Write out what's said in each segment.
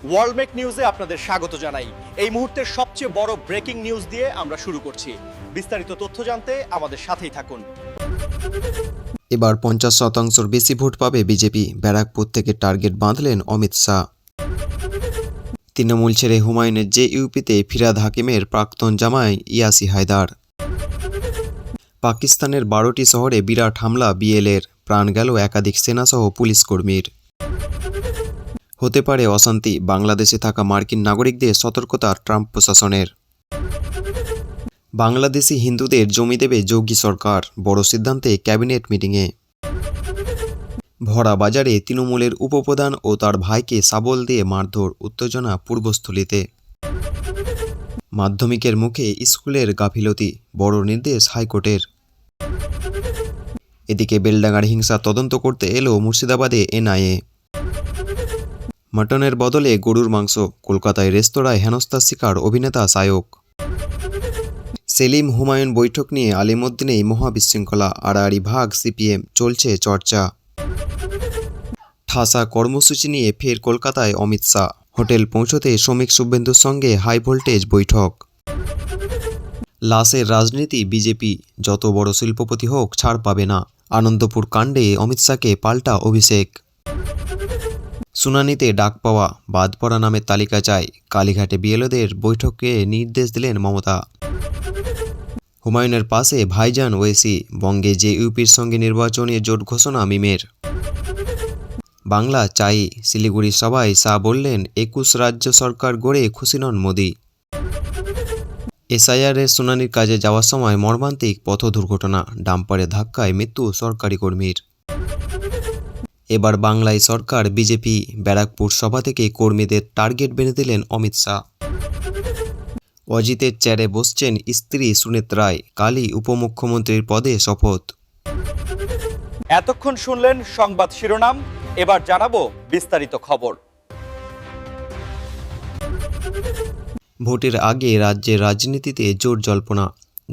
ওয়ার্ল্ডমেক নিউজে আপনাদের স্বাগত জানাই। এই মুহূর্তের সবচেয়ে বড় ব্রেকিং নিউজ দিয়ে আমরা শুরু করছি। বিস্তারিত তথ্য জানতে আমাদের সাথেই থাকুন। এবার 50% বেশি ভোট পাবে বিজেপি, ব্যারাকপুর থেকে টার্গেট বাঁধলেন অমিত শাহ। তৃণমূল ছেড়ে হুমায়ুনের জেইউপিতে ফিরাদ হাকিমের প্রাক্তন জামাই ইয়াসি হায়দার। পাকিস্তানের 12টি শহরে বিরাট হামলা বিএলএর, প্রাণ গেল একাধিক সেনাসহ পুলিশ কর্মীর। হতে পারে অশান্তি, বাংলাদেশে থাকা মার্কিন নাগরিকদের সতর্কতা ট্রাম্প প্রশাসনের। বাংলাদেশি হিন্দুদের জমি দেবে যোগী সরকার, বড় সিদ্ধান্তে ক্যাবিনেট মিটিংয়ে। ভরা বাজারে তৃণমূলের উপপ্রধান ও তার ভাইকে শাবল দিয়ে মারধর, উত্তেজনা পূর্বস্থলীতে। মাধ্যমিকের মুখে স্কুলের গাফিলতি, বড় নির্দেশ হাইকোর্টের। এদিকে বেলডাঙ্গার হিংসা তদন্ত করতে এলো মুর্শিদাবাদে এনআইএ। মটনের বদলে গরুর মাংস, কলকাতায় রেস্তোরাঁয় হেনস্থার শিকার অভিনেতা সায়ক। সেলিম হুমায়ুন বৈঠক নিয়ে আলিমুদ্দিনেই মহাবিশৃঙ্খলা, আড়াআড়ি ভাগ সিপিএম, চলছে চর্চা। ঠাসা কর্মসূচি নিয়ে ফের কলকাতায় অমিত শাহ, হোটেল পৌঁছতে শ্রমিক শুভেন্দুর সঙ্গে হাই ভোল্টেজ বৈঠক। লাশের রাজনীতি বিজেপি, যত বড় শিল্পপতি হোক ছাড় পাবে না, আনন্দপুর কাণ্ডে অমিত শাহকে পাল্টা অভিষেক। শুনানিতে ডাক পাওয়া, বাদ পড়া নামের তালিকা চাই, কালীঘাটে বিএলওদের বৈঠকে নির্দেশ দিলেন মমতা। হুমায়ুনের পাশে ভাইজান ওয়েসি, বঙ্গে জেইউপির সঙ্গে নির্বাচনী জোট ঘোষণা মিমের। বাংলা চাই, শিলিগুড়ি সভায় শাহ বললেন 21 রাজ্য সরকার গড়ে খুশি নন মোদি। এসআইআরের শুনানির কাজে যাওয়ার সময় মর্মান্তিক পথ দুর্ঘটনা, ডাম্পারে ধাক্কায় মৃত্যু সরকারি কর্মীর। এবার বাংলায় সরকার বিজেপি, ব্যারাকপুর সভা থেকে কর্মীদের টার্গেট বেঁধে দিলেন অমিত শাহ। অজিতের চেয়ারে বসছেন স্ত্রী সুনেত্রায়, কালই উপমুখ্যমন্ত্রীর পদে শপথ। এতক্ষণ শুনলেন সংবাদ শিরোনাম, এবার জানাবো বিস্তারিত খবর। ভোটের আগে রাজ্যের রাজনীতিতে জোর জল্পনা,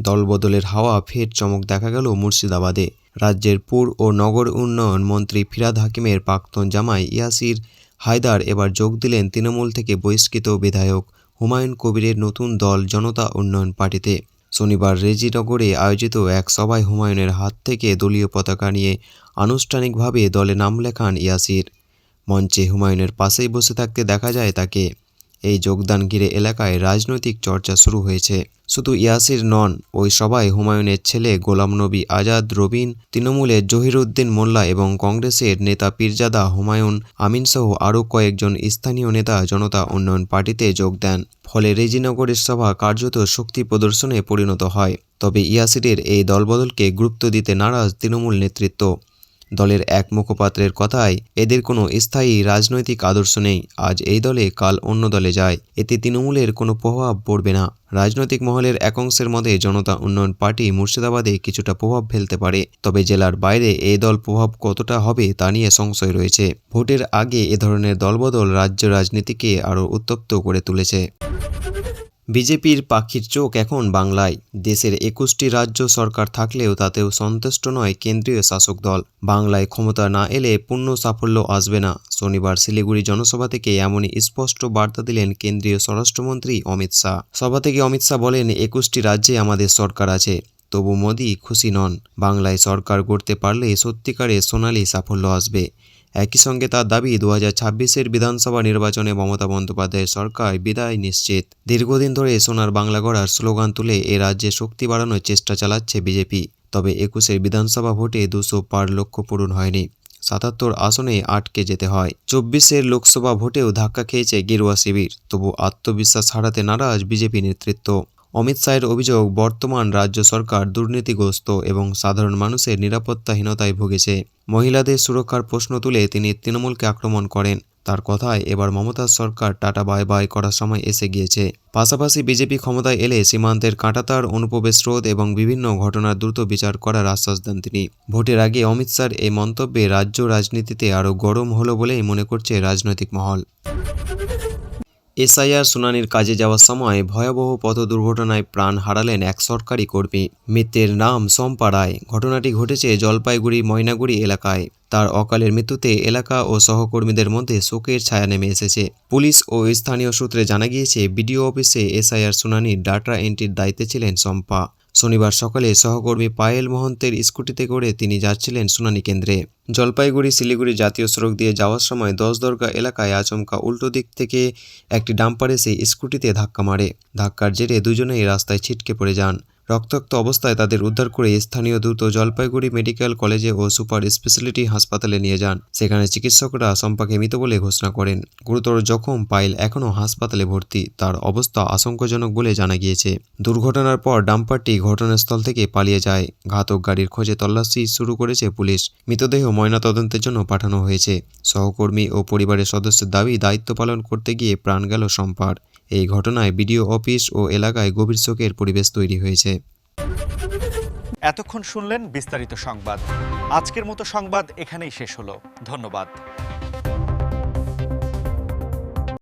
দলবদলের হাওয়া ফের চমক দেখা গেল মুর্শিদাবাদে। রাজ্যের পুর ও নগর উন্নয়ন মন্ত্রী ফিরাদ হাকিমের প্রাক্তন জামাই ইয়াসির হায়দার এবার যোগ দিলেন তৃণমূল থেকে বহিষ্কৃত বিধায়ক হুমায়ুন কবিরের নতুন দল জনতা উন্নয়ন পার্টিতে। শনিবার রেজিনগরে আয়োজিত এক সভায় হুমায়ুনের হাত থেকে দলীয় পতাকা নিয়ে আনুষ্ঠানিকভাবে দলে নাম লেখান ইয়াসির। মঞ্চে হুমায়ুনের পাশেই বসে থাকতে দেখা যায় তাকে। এই যোগদান ঘিরে এলাকায় রাজনৈতিক চর্চা শুরু হয়েছে। শুধু ইয়াসির নন, ওই সভায় হুমায়ুনের ছেলে গোলাম নবী আজাদ রবিন, তৃণমূলের জহিরুদ্দিন মোল্লা এবং কংগ্রেসের নেতা পীরজাদা হুমায়ুন আমিনসহ আরও কয়েকজন স্থানীয় নেতা জনতা উন্নয়ন পার্টিতে যোগ দেন। ফলে রেজিনগরের সভা কার্যত শক্তি প্রদর্শনে পরিণত হয়। তবে ইয়াসিরের এই দলবদলকে গুরুত্ব দিতে নারাজ তৃণমূল নেতৃত্ব। দলের এক মুখপাত্রের কথায়, এদের কোনো স্থায়ী রাজনৈতিক আদর্শ নেই, আজ এই দলে কাল অন্য দলে যায়, এতে তৃণমূলের কোনো প্রভাব পড়বে না। রাজনৈতিক মহলের এক অংশের মধ্যে জনতা উন্নয়ন পার্টি মুর্শিদাবাদে কিছুটা প্রভাব ফেলতে পারে, তবে জেলার বাইরে এই দল প্রভাব কতটা হবে তা নিয়ে সংশয় রয়েছে। ভোটের আগে এ ধরনের দলবদল রাজ্য রাজনীতিকে আরও উত্তপ্ত করে তুলেছে। বিজেপির পাখির চোখ এখন বাংলায়। দেশের 21টি রাজ্য সরকার থাকলেও তাতেও সন্তুষ্ট নয় কেন্দ্রীয় শাসক দল। বাংলায় ক্ষমতা না এলে পূর্ণ সাফল্য আসবে না। শনিবার শিলিগুড়ি জনসভা থেকে এমনই স্পষ্ট বার্তা দিলেন কেন্দ্রীয় স্বরাষ্ট্রমন্ত্রী অমিত শাহ। সভা থেকে অমিত শাহ বলেন, 21টি রাজ্যে আমাদের সরকার আছে, তবু মোদি খুশি নন। বাংলায় সরকার গড়তে পারলে সত্যিকারে সোনালি সাফল্য আসবে। একই সঙ্গে তার দাবি, 2026-এর বিধানসভা নির্বাচনে মমতা বন্দ্যোপাধ্যায়ের সরকার বিদায় নিশ্চিত। দীর্ঘদিন ধরে সোনার বাংলা গড়ার স্লোগান তুলে এ রাজ্যে শক্তি বাড়ানোর চেষ্টা চালাচ্ছে বিজেপি। তবে 21-এর বিধানসভা ভোটে 200 পার লক্ষ্য পূরণ হয়নি, 77 আসনে আটকে যেতে হয়। 24-এর লোকসভা ভোটেও ধাক্কা খেয়েছে গেরুয়া শিবির, তবু আত্মবিশ্বাস হারাতে নারাজ বিজেপি নেতৃত্ব। অমিত শাহের অভিযোগ, বর্তমান রাজ্য সরকার দুর্নীতিগ্রস্ত এবং সাধারণ মানুষের নিরাপত্তাহীনতায় ভুগেছে। মহিলাদের সুরক্ষার প্রশ্ন তুলে তিনি তৃণমূলকে আক্রমণ করেন। তার কথায়, এবার মমতার সরকার টাটা বাই বাই করার সময় এসে গিয়েছে। পাশাপাশি বিজেপি ক্ষমতায় এলে সীমান্তের কাঁটাতার, অনুপ্রবেশ রোধ এবং বিভিন্ন ঘটনার দ্রুত বিচার করার আশ্বাস দেন তিনি। ভোটের আগে অমিত শাহর এই মন্তব্যে রাজ্য রাজনীতিতে আরও গরম হলো বলেই মনে করছে রাজনৈতিক মহল। এসআইআর শুনানির কাজে যাওয়ার সময় ভয়াবহ পথ দুর্ঘটনায় প্রাণ হারালেন এক সরকারি কর্মী। মৃতের নাম শম্পা রায়। ঘটনাটি ঘটেছে জলপাইগুড়ি ময়নাগুড়ি এলাকায়। তার অকালের মৃত্যুতে এলাকা ও সহকর্মীদের মধ্যে শোকের ছায়া নেমে এসেছে। পুলিশ ও স্থানীয় সূত্রে জানা গিয়েছে, বিডিও অফিসে এসআইআর শুনানির ডাটা এন্ট্রির দায়িত্বে ছিলেন শম্পা। শনিবার সকালে সহকর্মী পায়েল মহন্তের স্কুটিতে করে তিনি যাচ্ছিলেন শুনানি কেন্দ্রে। জলপাইগুড়ি শিলিগুড়ি জাতীয় সড়ক দিয়ে যাওয়ার সময় 10 দরগা এলাকায় আচমকা উল্টো দিক থেকে একটি ডাম্পার এসে স্কুটিতে ধাক্কা মারে। ধাক্কার জেরে দুজনেই রাস্তায় ছিটকে পড়ে যান। রক্তাক্ত অবস্থায় তাদের উদ্ধার করে স্থানীয় দ্রুত জলপাইগুড়ি মেডিকেল কলেজে ও সুপার স্পেশালিটি হাসপাতালে নিয়ে যান। সেখানে চিকিৎসকরা শম্পাকে মৃত বলে ঘোষণা করেন। গুরুতর জখম পায়েল এখনও হাসপাতালে ভর্তি। তার অবস্থা আশঙ্কাজনক বলে জানা গিয়েছে। দুর্ঘটনার পর ডাম্পারটি ঘটনাস্থল থেকে পালিয়ে যায়। ঘাতক গাড়ির খোঁজে তল্লাশি শুরু করেছে পুলিশ। মৃতদেহ ময়নাতদন্তের জন্য পাঠানো হয়েছে। সহকর্মী ও পরিবারের সদস্যের দাবি, দায়িত্ব পালন করতে গিয়ে প্রাণ গেল শম্পার। এই ঘটনায় বিডিও অফিস ও এলাকায় গভীর শোকের পরিবেশ তৈরি হয়েছে। এতক্ষণ শুনলেন বিস্তারিত সংবাদ। আজকের মতো সংবাদ এখানেই শেষ হলো। ধন্যবাদ।